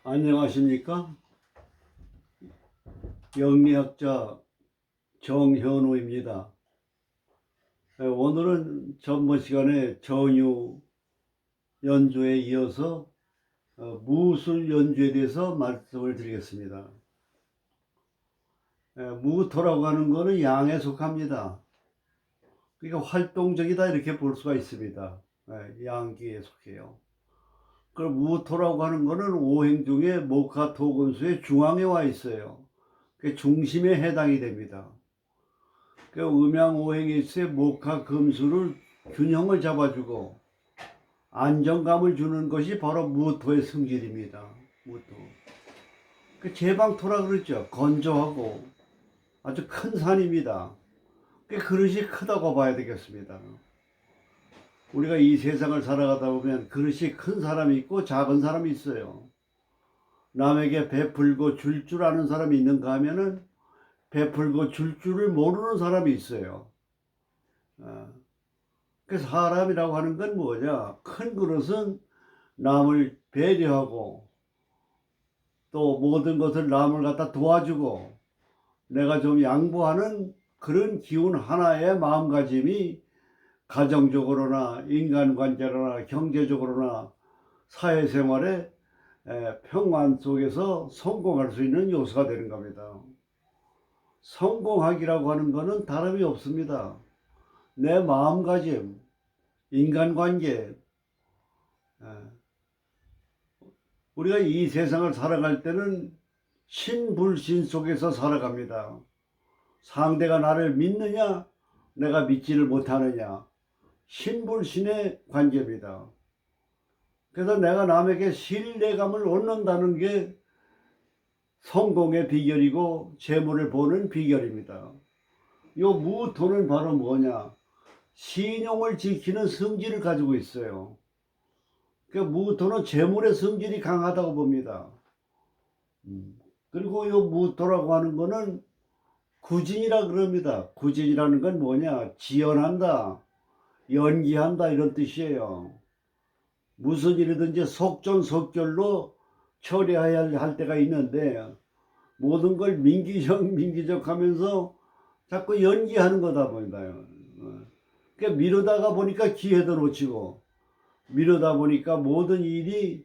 안녕하십니까? 영리학자 정현우입니다. 오늘은 전번 시간에 전유 연주에 이어서 무술 연주에 대해서 말씀을 드리겠습니다. 무토라고 하는 것은 양에 속합니다. 그러니까 활동적이다 이렇게 볼 수가 있습니다. 양기에 속해요. 그럼 무토라고 하는 것은 오행 중에 목화토금수의 중앙에 와 있어요. 그 중심에 해당이 됩니다. 그 음양오행에 있어 목화금수를 균형을 잡아주고 안정감을 주는 것이 바로 무토의 성질입니다. 무토. 그 제방토라 그러죠. 건조하고 아주 큰 산입니다. 그 그릇이 크다고 봐야 되겠습니다. 우리가 이 세상을 살아가다 보면 그릇이 큰 사람이 있고 작은 사람이 있어요. 남에게 베풀고 줄 줄 아는 사람이 있는가 하면은 베풀고 줄 줄을 모르는 사람이 있어요. 그 사람이라고 하는 건 뭐냐? 큰 그릇은 남을 배려하고 또 모든 것을 남을 갖다 도와주고 내가 좀 양보하는 그런 기운 하나의 마음가짐이 가정적으로나 인간관계로나 경제적으로나 사회생활의 평안 속에서 성공할 수 있는 요소가 되는 겁니다. 성공하기라고 하는 것은 다름이 없습니다. 내 마음가짐, 인간관계, 우리가 이 세상을 살아갈 때는 신불신 속에서 살아갑니다. 상대가 나를 믿느냐, 내가 믿지를 못하느냐, 신불신의 관계입니다. 그래서 내가 남에게 신뢰감을 얻는다는 게 성공의 비결이고 재물을 보는 비결입니다. 요 무토는 바로 뭐냐? 신용을 지키는 성질을 가지고 있어요. 그 무토는 재물의 성질이 강하다고 봅니다. 그리고 요 무토라고 하는 거는 구진이라 그럽니다. 구진이라는 건 뭐냐? 지연한다, 연기한다 이런 뜻이에요. 무슨 일이든지 속전속결로 처리해야 할 때가 있는데 모든 걸 민기적 하면서 자꾸 연기하는 거다 보니까요. 그러니까 미루다가 보니까 기회도 놓치고 미루다 보니까 모든 일이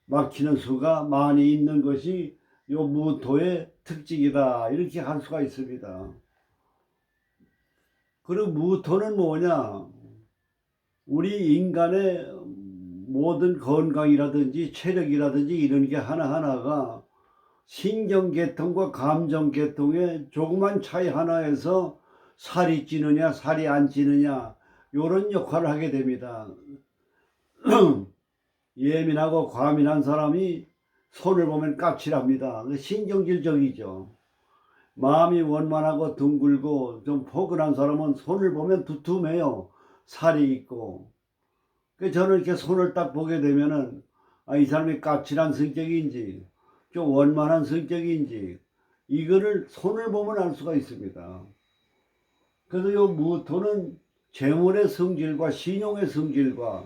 막히는 수가 많이 있는 것이 요 무토의 특징이다 이렇게 할 수가 있습니다. 그리고 무토는 뭐냐? 우리 인간의 모든 건강이라든지 체력이라든지 이런 게 하나하나가 신경계통과 감정계통의 조그만 차이 하나에서 살이 찌느냐 살이 안 찌느냐 이런 역할을 하게 됩니다. 예민하고 과민한 사람이 손을 보면 까칠합니다. 신경질적이죠. 마음이 원만하고 둥글고 좀 포근한 사람은 손을 보면 두툼해요. 살이 있고. 저는 이렇게 손을 딱 보게 되면은 이 사람이 까칠한 성격인지 좀 원만한 성격인지 이거를 손을 보면 알 수가 있습니다. 그래서 이 무토는 재물의 성질과 신용의 성질과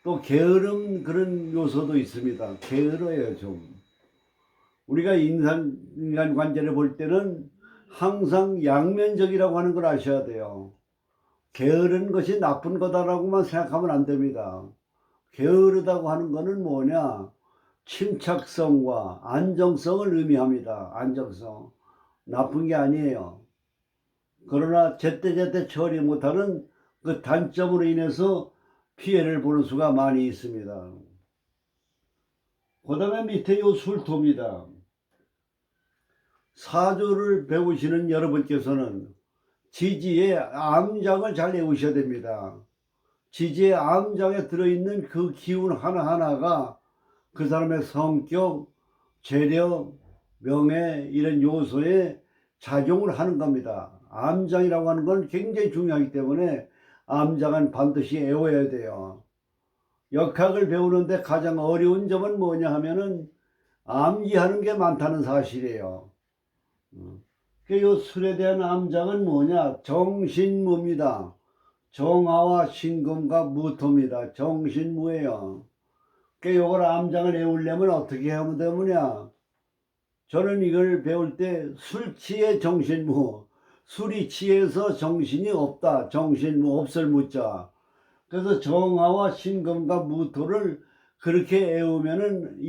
또 게으름 그런 요소도 있습니다. 게으러요 좀. 우리가 인간 관계를 볼 때는 항상 양면적이라고 하는 걸 아셔야 돼요. 게으른 것이 나쁜 거다라고만 생각하면 안 됩니다. 게으르다고 하는 거는 뭐냐? 침착성과 안정성을 의미합니다. 안정성. 나쁜 게 아니에요. 그러나 제때제때 처리 못하는 그 단점으로 인해서 피해를 보는 수가 많이 있습니다. 그 다음에 밑에 요 술토입니다. 사주를 배우시는 여러분께서는 지지의 암장을 잘 외우셔야 됩니다. 지지의 암장에 들어있는 그 기운 하나하나가 그 사람의 성격, 재력, 명예 이런 요소에 작용을 하는 겁니다. 암장이라고 하는 건 굉장히 중요하기 때문에 암장은 반드시 외워야 돼요. 역학을 배우는데 가장 어려운 점은 뭐냐 하면은 암기하는 게 많다는 사실이에요. 이 술에 대한 암장은 뭐냐? 정신무입니다. 정화와 신금과 무토입니다. 정신무예요. 그 요걸 암장을 외우려면 어떻게 하면 되느냐? 저는 이걸 배울 때 술 취해 정신무, 술이 취해서 정신이 없다. 정신무, 없을 무자. 그래서 정화와 신금과 무토를 그렇게 외우면은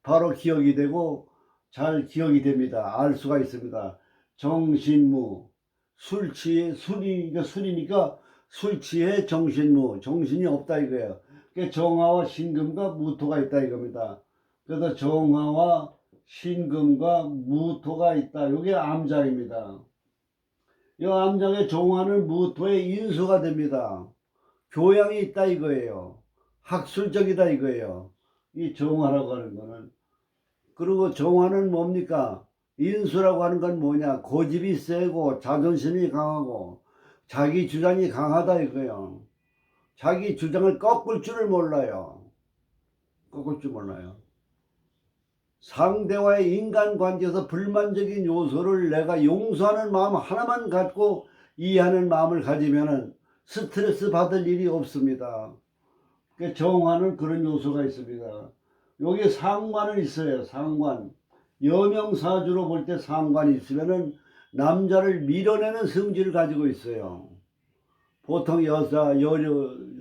바로 기억이 되고 잘 기억이 됩니다. 알 수가 있습니다. 정신무, 술 취해, 술이니까 술 취해 정신무, 정신이 없다 이거예요. 그러니까 정화와 신금과 무토가 있다 이겁니다. 그래서 정화와 신금과 무토가 있다. 이게 암장입니다. 이 암장의 정화는 무토의 인수가 됩니다. 교양이 있다 이거예요. 학술적이다 이거예요. 이 정화라고 하는 거는. 그리고 정화는 뭡니까? 인수라고 하는 건 뭐냐? 고집이 세고 자존심이 강하고 자기 주장이 강하다 이거예요. 자기 주장을 꺾을 줄을 몰라요. 꺾을 줄 몰라요. 상대와의 인간관계에서 불만적인 요소를 내가 용서하는 마음 하나만 갖고 이해하는 마음을 가지면은 스트레스 받을 일이 없습니다. 정화는 그런 요소가 있습니다. 여기 상관은 있어요. 상관. 여명사주로 볼 때 상관이 있으면은 남자를 밀어내는 성질을 가지고 있어요. 보통 여자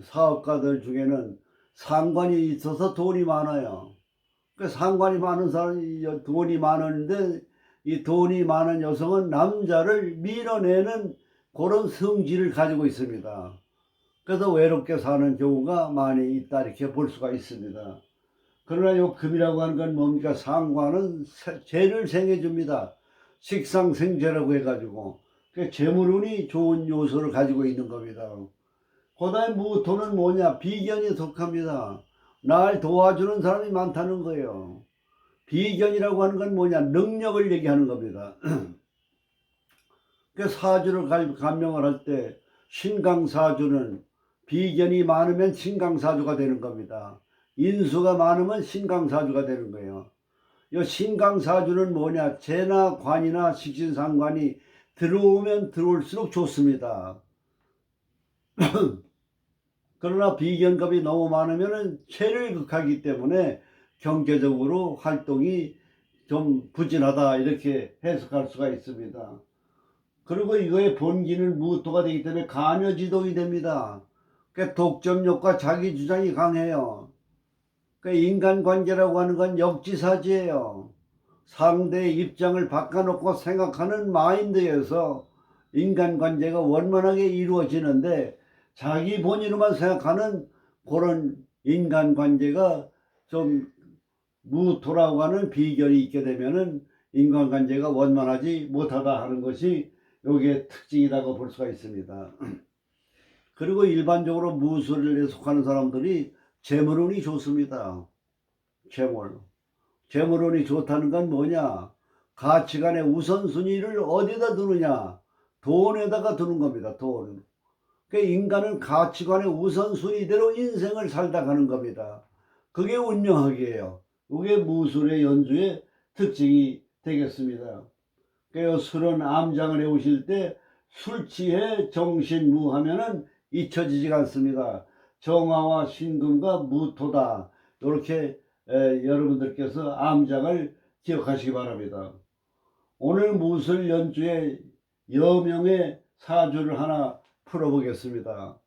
사업가들 중에는 상관이 있어서 돈이 많아요. 그 상관이 많은 사람이 돈이 많은데 이 돈이 많은 여성은 남자를 밀어내는 그런 성질을 가지고 있습니다. 그래서 외롭게 사는 경우가 많이 있다 이렇게 볼 수가 있습니다. 그러나 요 금이라고 하는 건 뭡니까? 상관은 재를 생해줍니다. 식상생재라고 해가지고 재물운이 좋은 요소를 가지고 있는 겁니다. 그 다음에 무토는 뭐냐? 비견이 속합니다. 날 도와주는 사람이 많다는 거예요. 비견이라고 하는 건 뭐냐? 능력을 얘기하는 겁니다. 그 사주를 감명을 할 때 신강사주는 비견이 많으면 신강사주가 되는 겁니다. 인수가 많으면 신강사주가 되는 거예요. 이 신강사주는 뭐냐? 재나 관이나 식신상관이 들어오면 들어올수록 좋습니다. 그러나 비견갑이 너무 많으면 체를 극하기 때문에 경제적으로 활동이 좀 부진하다 이렇게 해석할 수가 있습니다. 그리고 이거의 본기는 무토가 되기 때문에 간여지동이 됩니다. 그러니까 독점욕과 자기 주장이 강해요. 그러니까 인간관계라고 하는 건 역지사지예요. 상대의 입장을 바꿔놓고 생각하는 마인드에서 인간관계가 원만하게 이루어지는데 자기 본인으로만 생각하는 그런 인간관계가 좀 무토라고 하는 비결이 있게 되면은 인간관계가 원만하지 못하다 하는 것이 여기에 특징이라고 볼 수가 있습니다. 그리고 일반적으로 무술에 속하는 사람들이 재물운이 좋습니다. 재물운이 좋다는 건 뭐냐? 가치관의 우선순위를 어디다 두느냐? 돈에다가 두는 겁니다. 돈. 그러니까 인간은 가치관의 우선순위대로 인생을 살다 가는 겁니다. 그게 운명학이에요. 그게 무술의 연주의 특징이 되겠습니다. 그래서 술은 암장을 해오실 때 술 취해 정신무 하면은 잊혀지지가 않습니다. 정화와 신금과 무토다. 이렇게 여러분들께서 암장을 기억하시기 바랍니다. 오늘 무술 연주의 여명의 사주를 하나 풀어보겠습니다.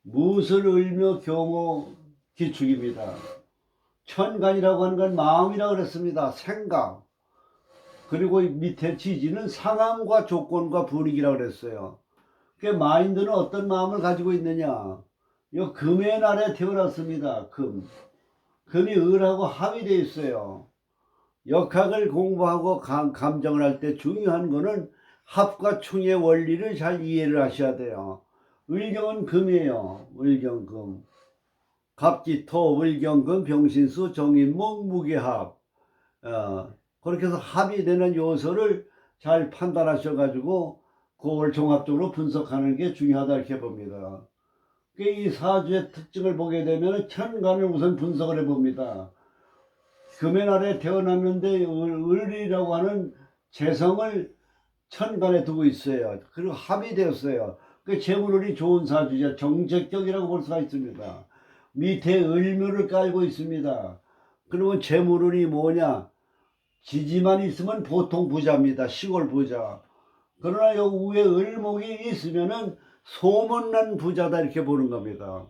무술 을묘 경호 기축입니다. 천간이라고 하는 건 마음이라고 그랬습니다. 생각. 그리고 밑에 지지는 상황과 조건과 분위기라고 그랬어요. 그 마인드는 어떤 마음을 가지고 있느냐. 이 금의 날에 태어났습니다. 금이 을하고 합의되어 있어요. 역학을 공부하고 감정을 할 때 중요한 거는 합과 충의 원리를 잘 이해를 하셔야 돼요. 을경은 금이에요. 을경금. 갑기토, 을경금, 병신수, 정인목, 무게합. 그렇게 해서 합의되는 요소를 잘 판단하셔가지고 그걸 종합적으로 분석하는 게 중요하다 이렇게 봅니다. 이 사주의 특징을 보게 되면 천간을 우선 분석을 해봅니다. 금의 날에 태어났는데 을이라고 하는 재성을 천간에 두고 있어요. 그리고 합의되었어요. 그 재물운이 좋은 사주죠. 정책격이라고 볼 수가 있습니다. 밑에 을묘를 깔고 있습니다. 그러면 재물운이 뭐냐? 지지만 있으면 보통 부자입니다. 시골 부자. 그러나 요 위에 을목이 있으면은 소문난 부자다 이렇게 보는 겁니다.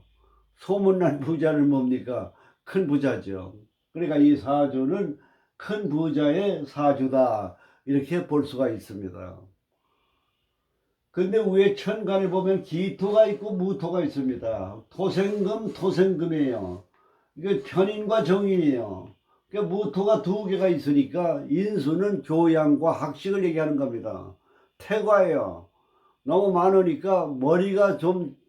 소문난 부자는 뭡니까? 큰 부자죠. 그러니까 이 사주는 큰 부자의 사주다 이렇게 볼 수가 있습니다. 근데 위에 천간을 보면 기토가 있고 무토가 있습니다. 토생금, 토생금이에요. 이게 편인과 정인이에요. 그러니까 무토가 두 개가 있으니까 인수는 교양과 학식을 얘기하는 겁니다. 태과예요. 너무 많으니까 머리가 좀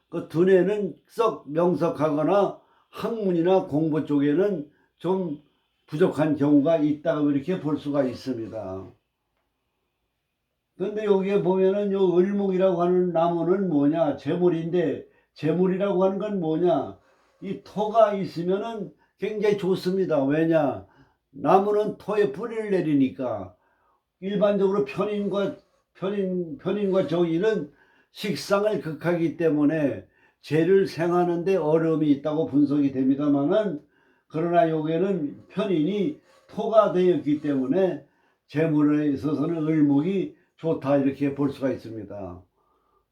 그 두뇌는 썩 명석하거나 학문이나 공부 쪽에는 좀 부족한 경우가 있다고 이렇게 볼 수가 있습니다. 근데 여기에 보면은 요 을목이라고 하는 나무는 뭐냐? 재물인데 재물이라고 하는 건 뭐냐? 이 토가 있으면은 굉장히 좋습니다. 왜냐? 나무는 토에 뿌리를 내리니까 일반적으로 편인과 정인은 식상을 극하기 때문에 재를 생하는데 어려움이 있다고 분석이 됩니다만은 그러나 여기에는 편인이 토가 되었기 때문에 재물에 있어서는 을목이 좋다 이렇게 볼 수가 있습니다.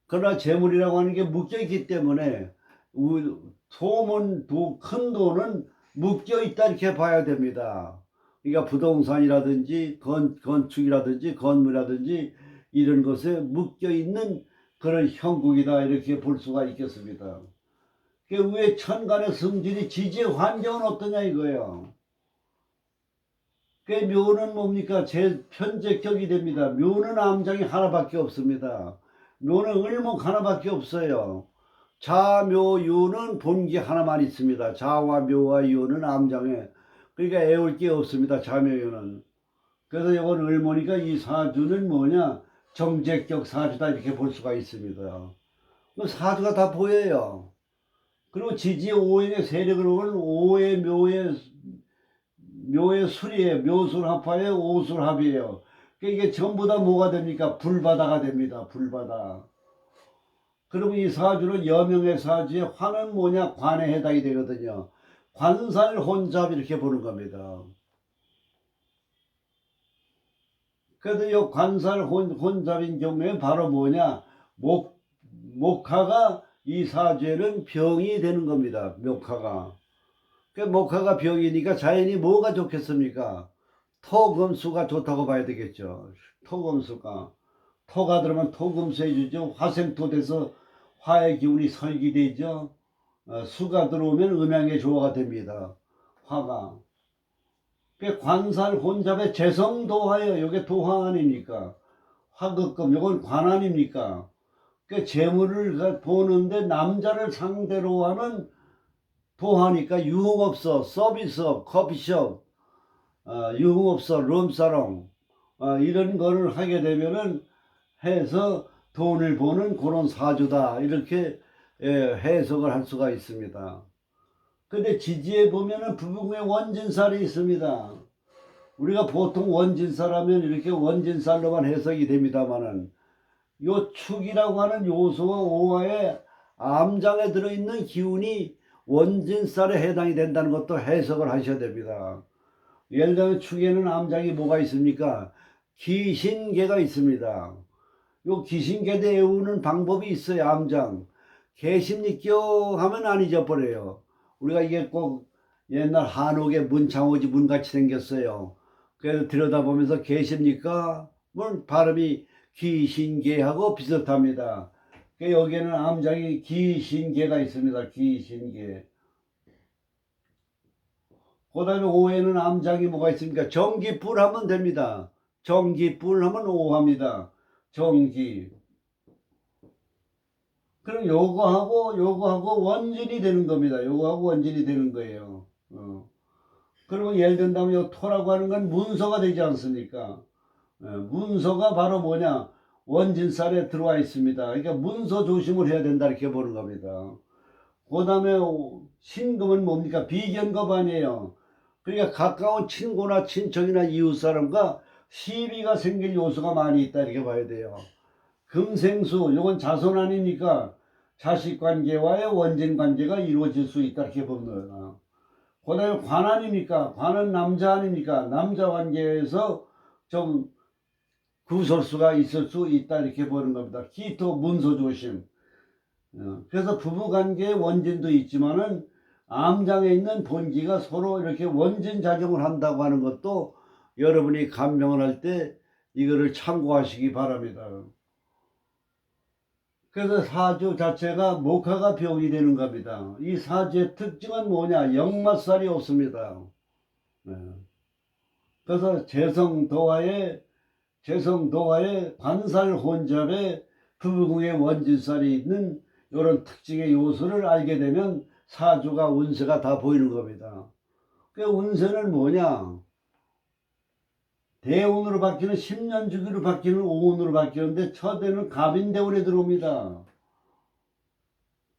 그러나 재물이라고 하는 게 묶여 있기 때문에 큰 돈은 묶여 있다 이렇게 봐야 됩니다. 그러니까 부동산이라든지 건축이라든지 건물이라든지 이런 것에 묶여 있는 그런 형국이다 이렇게 볼 수가 있겠습니다. 그 위에 천간의 승진이 지지의 환경은 어떠냐 이거예요. 그 묘는 뭡니까? 제 편제격이 됩니다. 묘는 암장이 하나밖에 없습니다. 묘는 을목 하나밖에 없어요. 자, 묘, 유는 본기 하나만 있습니다. 자와 묘와 유는 암장에. 그러니까 애울 게 없습니다. 자묘유는. 그래서 이건 을모니까 이 사주는 뭐냐? 정제격 사주다 이렇게 볼 수가 있습니다. 사주가 다 보여요. 그리고 지지의 오행의 세력을 보면 오의 묘의 술이에요. 묘술합화의 오술합이에요. 그러니까 이게 전부 다 뭐가 됩니까? 불바다가 됩니다. 불바다. 그러면 이 사주는 여명의 사주의 화는 뭐냐? 관에 해당이 되거든요. 관살 혼잡 이렇게 보는 겁니다. 그래도 이 관살 혼잡인 경우에 바로 뭐냐? 목화가 이 사주에는 병이 되는 겁니다. 목화가. 그 목화가 병이니까 자연이 뭐가 좋겠습니까? 토금수가 좋다고 봐야 되겠죠. 토금수가. 토가 들어오면 토금수 해주죠. 화생토 돼서 화의 기운이 설기되죠. 수가 들어오면 음양의 조화가 됩니다. 화가. 그 관살 혼잡의 재성도화예요. 이게 도화 아닙니까? 화극금, 이건 관 아닙니까? 그 재물을 보는데 남자를 상대로 하는 도화니까 유흥업소, 서비스업, 커피숍, 유흥업소, 룸사롱 이런 거를 하게 되면은 해서 돈을 버는 그런 사주다 이렇게 해석을 할 수가 있습니다. 근데 지지에 보면은 부부궁에 원진살이 있습니다. 우리가 보통 원진살하면 이렇게 원진살로만 해석이 됩니다만은 요 축이라고 하는 요소와 오화의 암장에 들어있는 기운이 원진살에 해당이 된다는 것도 해석을 하셔야 됩니다. 예를 들면 축에는 암장이 뭐가 있습니까? 기신계가 있습니다. 요 기신계대 외우는 방법이 있어요. 암장. 계십니까 하면 안 잊어버려요. 우리가 이게 꼭 옛날 한옥의 문창호지 문같이 생겼어요. 그래서 들여다보면서 계십니까? 뭐 발음이 기신계하고 비슷합니다. 여기에는 암장이 기신계가 있습니다. 기신계. 그 다음에 오해는 암장이 뭐가 있습니까? 정기불 하면 됩니다. 정기불 하면 오합니다. 정기. 그럼 요거하고 원진이 되는 겁니다. 요거하고 원진이 되는 거예요. 그리고 예를 든다면 요 토라고 하는 건 문서가 되지 않습니까? 문서가 바로 뭐냐? 원진살에 들어와 있습니다. 그러니까 문서 조심을 해야 된다 이렇게 보는 겁니다. 그 다음에 신금은 뭡니까? 비견급 아니에요. 그러니까 가까운 친구나 친척이나 이웃사람과 시비가 생길 요소가 많이 있다 이렇게 봐야 돼요. 금생수, 요건 자손 아닙니까? 자식 관계와의 원진 관계가 이루어질 수 있다 이렇게 보는 거예요. 그다음에 관 아닙니까? 관은 남자 아닙니까? 남자 관계에서 좀 구설수가 있을 수 있다 이렇게 보는 겁니다. 기토 문서 조심. 그래서 부부관계의 원진도 있지만은 암장에 있는 본기가 서로 이렇게 원진 작용을 한다고 하는 것도 여러분이 감명을 할 때 이거를 참고하시기 바랍니다. 그래서 사주 자체가 목화가 병이 되는 겁니다. 이 사주의 특징은 뭐냐? 역마살이 없습니다. 그래서 재성도화의 관살 혼잡에 부부궁의 원진살이 있는 이런 특징의 요소를 알게 되면 사주가 운세가 다 보이는 겁니다. 그 운세는 뭐냐? 대운으로 바뀌는 10년 주기로 바뀌는 오운으로 바뀌는데 첫 해는 갑인대운에 들어옵니다.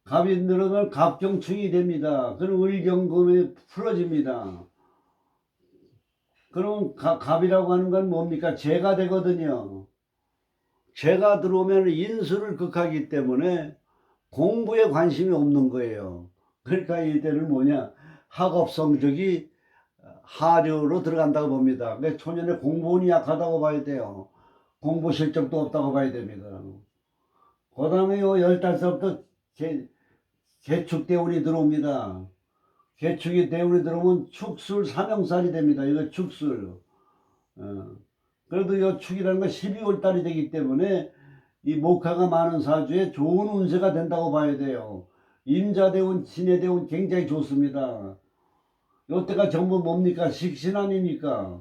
갑이 들어오면 갑경충이 됩니다. 그럼 을경금이 풀어집니다. 그럼 갑이라고 하는 건 뭡니까? 재가 되거든요. 재가 들어오면 인수를 극하기 때문에 공부에 관심이 없는 거예요. 그러니까 이때는 뭐냐? 학업 성적이 하류로 들어간다고 봅니다. 그러니까 초년에 공부운이 약하다고 봐야 돼요. 공부 실적도 없다고 봐야 됩니다. 그 다음에 15살부터 개축대운이 들어옵니다. 개축이 대운이 들어오면 축술 삼형살이 됩니다. 이거 축술. 그래도 이 축이라는 건 12월 달이 되기 때문에 이 목화가 많은 사주에 좋은 운세가 된다고 봐야 돼요. 임자대운, 신해대운 굉장히 좋습니다. 요때가 전부 뭡니까? 식신 아닙니까?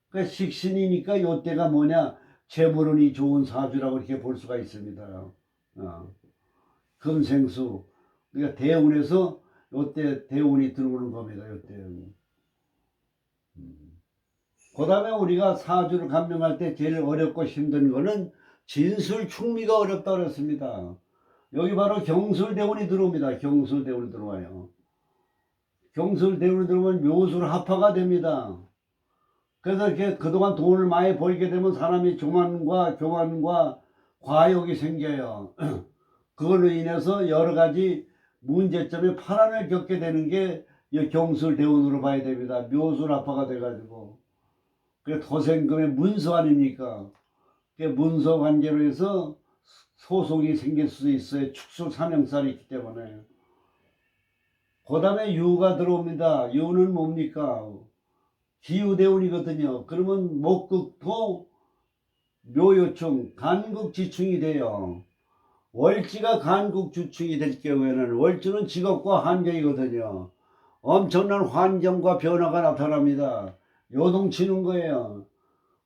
그러니까 식신이니까 요때가 뭐냐? 재물운이 좋은 사주라고 이렇게 볼 수가 있습니다. 금생수. 그러니까 대운에서 요때 대운이 들어오는 겁니다. 요때. 그 다음에 우리가 사주를 감명할 때 제일 어렵고 힘든 거는 진술충미가 어렵다 그랬습니다. 여기 바로 경술대운이 들어옵니다. 경술대운이 들어와요. 경술대운이 들어오면 묘술 합화가 됩니다. 그래서 이렇게 그동안 돈을 많이 벌게 되면 사람이 교만과 과욕이 생겨요. 그걸로 인해서 여러 가지 문제점에 파란을 겪게 되는 게 이 경술대운으로 봐야 됩니다. 묘술 합화가 돼가지고. 그 도생금의 문서 아닙니까? 그 문서 관계로 해서 소송이 생길 수 있어요. 축술 삼형살이 있기 때문에. 그 다음에 유가 들어옵니다. 유는 뭡니까? 기유대운이거든요. 그러면 목극토 묘요충, 간국지충이 돼요. 월지가 간국주충이 될 경우에는 월주는 직업과 환경이거든요. 엄청난 환경과 변화가 나타납니다. 요동치는 거예요.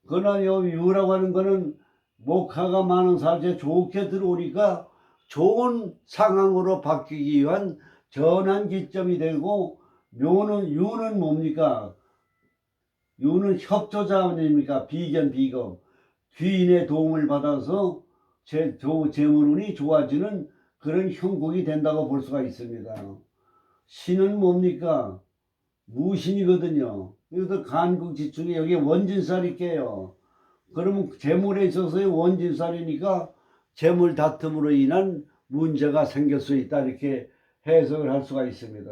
그러나 요 유라고 하는 거는 목화가 많은 사주에 좋게 들어오니까 좋은 상황으로 바뀌기 위한 전환 기점이 되고, 유는 뭡니까? 유는 협조자 아닙니까? 비견. 귀인의 도움을 받아서 재물운이 좋아지는 그런 형국이 된다고 볼 수가 있습니다. 신은 뭡니까? 무신이거든요. 이것도 간국지충에 여기 원진살이 껴요. 그러면 재물에 있어서의 원진살이니까 재물 다툼으로 인한 문제가 생길 수 있다 이렇게 해석을 할 수가 있습니다.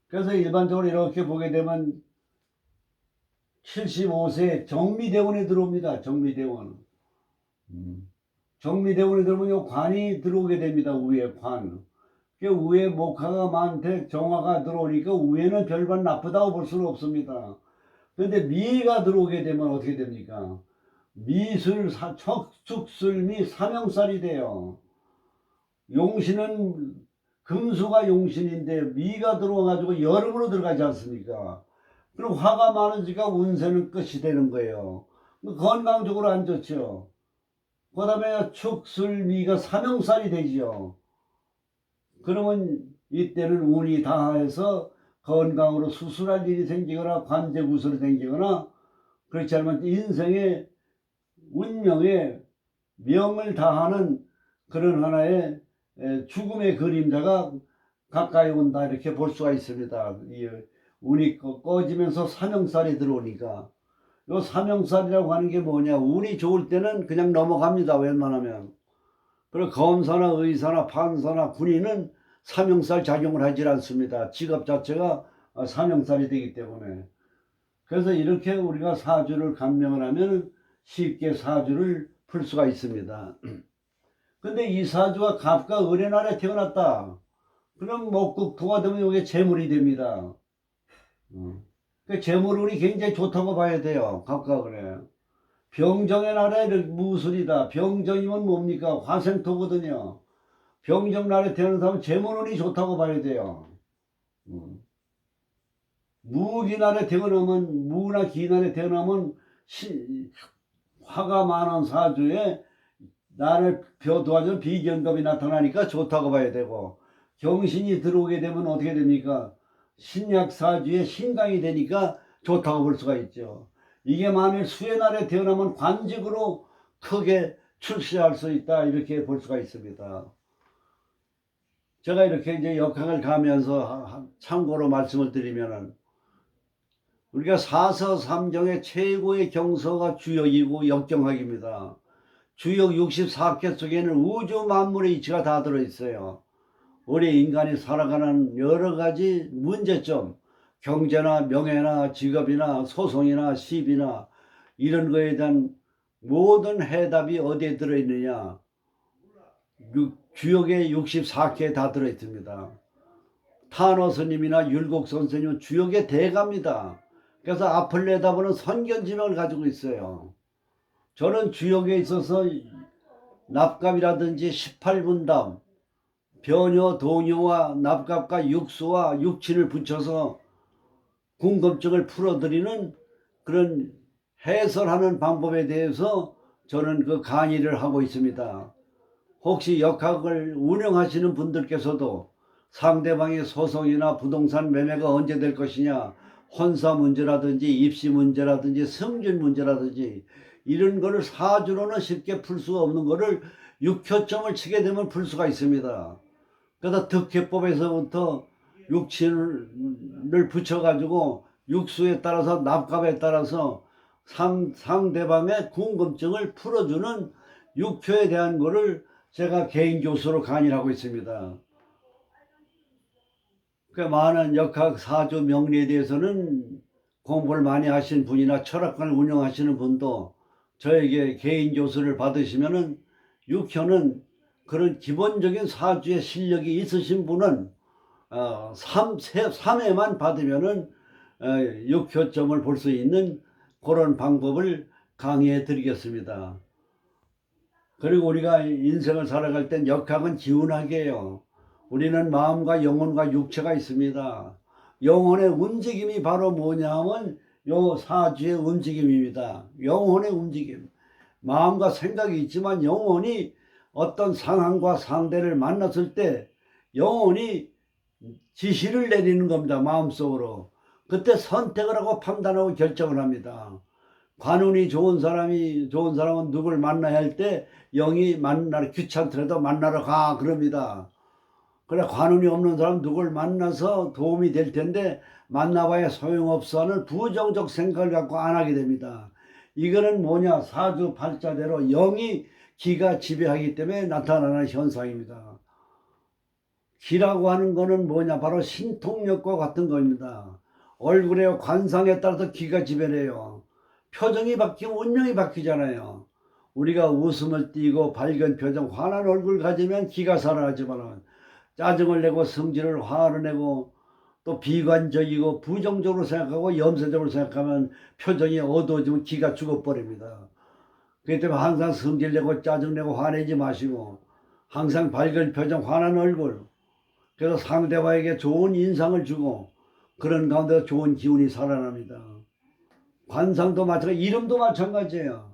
그래서 일반적으로 이렇게 보게 되면 75세 정미대원에 들어옵니다. 정미대원. 정미대원에 들어오면 요 관이 들어오게 됩니다. 위에 관. 위에 목화가 많대 정화가 들어오니까 위에는 별반 나쁘다고 볼 수는 없습니다. 그런데 미가 들어오게 되면 어떻게 됩니까? 축술미 삼형살이 돼요. 용신은 금수가 용신인데 미가 들어와가지고 여름으로 들어가지 않습니까? 그럼 화가 많으니까 운세는 끝이 되는 거예요. 건강적으로 안 좋죠. 그 다음에 축술미가 삼형살이 되죠. 그러면 이때는 운이 다해서 건강으로 수술할 일이 생기거나 관제 구설이 생기거나, 그렇지 않으면 인생의 운명에 명을 다하는 그런 하나의 죽음의 그림자가 가까이 온다 이렇게 볼 수가 있습니다. 운이 꺼지면서 삼형살이 들어오니까. 요 삼형살이라고 하는 게 뭐냐? 운이 좋을 때는 그냥 넘어갑니다. 웬만하면. 그리고 검사나 의사나 판사나 군인은 사명살 작용을 하지 않습니다. 직업 자체가 사명살이 되기 때문에. 그래서 이렇게 우리가 사주를 감명을 하면 쉽게 사주를 풀 수가 있습니다. 근데 이 사주가 갑과 을의 날에 태어났다. 그럼 목국토가 되면 이게 재물이 됩니다. 그 재물운이 굉장히 좋다고 봐야 돼요. 갑과 을에. 병정의 날에 무술이다. 병정이면 뭡니까? 화생토거든요. 병정 날에 태어난 사람은 재물운이 좋다고 봐야 돼요. 무기날에 태어나면, 무나 기날에 태어나면 화가 많은 사주에 나를 도와주는 비견급이 나타나니까 좋다고 봐야 되고, 경신이 들어오게 되면 어떻게 됩니까? 신약 사주에 신강이 되니까 좋다고 볼 수가 있죠. 이게 만일 수의 날에 태어나면 관직으로 크게 출세할 수 있다, 이렇게 볼 수가 있습니다. 제가 이렇게 이제 역학을 가면서 참고로 말씀을 드리면은, 우리가 사서삼경의 최고의 경서가 주역이고 역경학입니다. 주역 64개 속에는 우주 만물의 이치가 다 들어있어요. 우리 인간이 살아가는 여러 가지 문제점, 경제나 명예나 직업이나 소송이나 시비나 이런 거에 대한 모든 해답이 어디에 들어있느냐? 주역의 64개에 다 들어있습니다. 탄호 스님이나 율곡 선생님은 주역의 대가입니다. 그래서 앞을 내다보는 선견지명을 가지고 있어요. 저는 주역에 있어서 납갑이라든지 18분담, 변효, 동요와 납갑과 육수와 육친을 붙여서 궁금증을 풀어드리는 그런 해설하는 방법에 대해서 저는 그 강의를 하고 있습니다. 혹시 역학을 운영하시는 분들께서도 상대방의 소송이나 부동산 매매가 언제 될 것이냐, 혼사 문제라든지 입시 문제라든지 승진 문제라든지 이런 거를 사주로는 쉽게 풀 수가 없는 거를 육효점을 치게 되면 풀 수가 있습니다. 그래서 득해법에서부터 육친을 붙여가지고 육수에 따라서 납갑에 따라서 상대방의 궁금증을 풀어주는 육효에 대한 거를 제가 개인 교수로 강의를 하고 있습니다. 그 많은 역학 사주 명리에 대해서는 공부를 많이 하신 분이나 철학관을 운영하시는 분도 저에게 개인 교수를 받으시면은 육효는 그런 기본적인 사주의 실력이 있으신 분은 3회만 받으면은 육효점을 볼 수 있는 그런 방법을 강의해 드리겠습니다. 그리고 우리가 인생을 살아갈 땐 역학은 기운학이에요. 우리는 마음과 영혼과 육체가 있습니다. 영혼의 움직임이 바로 뭐냐 하면 요 사주의 움직임입니다. 영혼의 움직임. 마음과 생각이 있지만 영혼이 어떤 상황과 상대를 만났을 때 영혼이 지시를 내리는 겁니다. 마음속으로. 그때 선택을 하고 판단하고 결정을 합니다. 관운이 좋은 사람은 누굴 만나야 할 때 영이 귀찮더라도 만나러 가 그럽니다. 그래 관운이 없는 사람 누굴 만나서 도움이 될 텐데 만나봐야 소용없어 하는 부정적 생각을 갖고 안 하게 됩니다. 이거는 뭐냐? 사주 팔자대로 영이 기가 지배하기 때문에 나타나는 현상입니다. 기라고 하는 거는 뭐냐? 바로 신통력과 같은 겁니다. 얼굴의 관상에 따라서 기가 지배해요. 표정이 바뀌면 운명이 바뀌잖아요. 우리가 웃음을 띠고 밝은 표정, 환한 얼굴 가지면 기가 살아나지만 짜증을 내고 성질을 화를 내고 또 비관적이고 부정적으로 생각하고 염세적으로 생각하면 표정이 어두워지면 기가 죽어버립니다. 그렇기 때문에 항상 성질내고 짜증내고 화내지 마시고 항상 밝은 표정, 환한 얼굴, 그래서 상대방에게 좋은 인상을 주고 그런 가운데 좋은 기운이 살아납니다. 관상도 마찬가지, 이름도 마찬가지예요.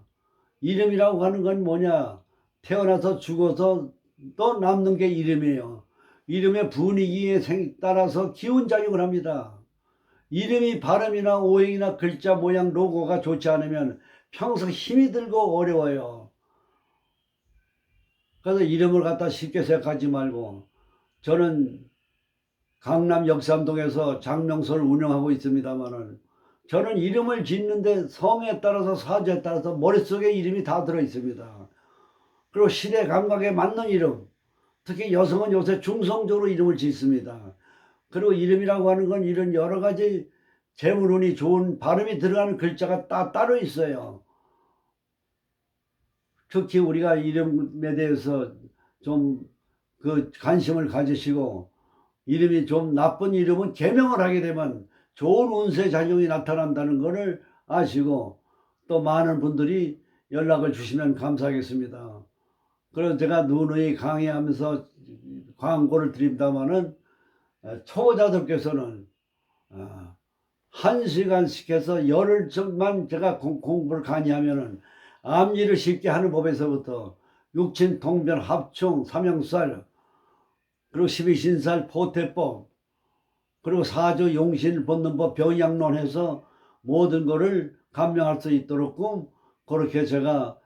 이름이라고 하는 건 뭐냐? 태어나서 죽어서 또 남는 게 이름이에요. 이름의 분위기에 따라서 기운작용을 합니다. 이름이 발음이나 오행이나 글자 모양 로고가 좋지 않으면 평소 힘이 들고 어려워요. 그래서 이름을 갖다 쉽게 생각하지 말고, 저는 강남 역삼동에서 장명소를 운영하고 있습니다만은 저는 이름을 짓는데 성에 따라서 사주에 따라서 머릿속에 이름이 다 들어 있습니다. 그리고 시대 감각에 맞는 이름, 특히 여성은 요새 중성적으로 이름을 짓습니다. 그리고 이름이라고 하는 건 이런 여러 가지 재물운이 좋은 발음이 들어가는 글자가 따로 있어요. 특히 우리가 이름에 대해서 좀 그 관심을 가지시고, 이름이 좀 나쁜 이름은 개명을 하게 되면 좋은 운세 작용이 나타난다는 것을 아시고, 또 많은 분들이 연락을 주시면 감사하겠습니다. 그래서 제가 누누이 강의하면서 광고를 드립니다마는, 초보자들께서는 1시간씩 해서 열흘만 제가 공부를 강의하면은 암일을 쉽게 하는 법에서부터 육친, 통변, 합충, 삼형살, 그리고 12신살, 포태법, 그리고 사주, 용신, 본능법, 병약론해서 모든 것을 감명할 수 있도록 그렇게 제가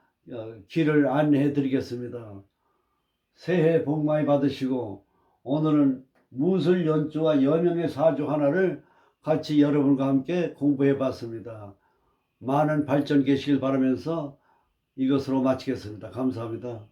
길을 안내해 드리겠습니다. 새해 복 많이 받으시고, 오늘은 무술 연주와 여명의 사주 하나를 같이 여러분과 함께 공부해 봤습니다. 많은 발전 계시길 바라면서 이것으로 마치겠습니다. 감사합니다.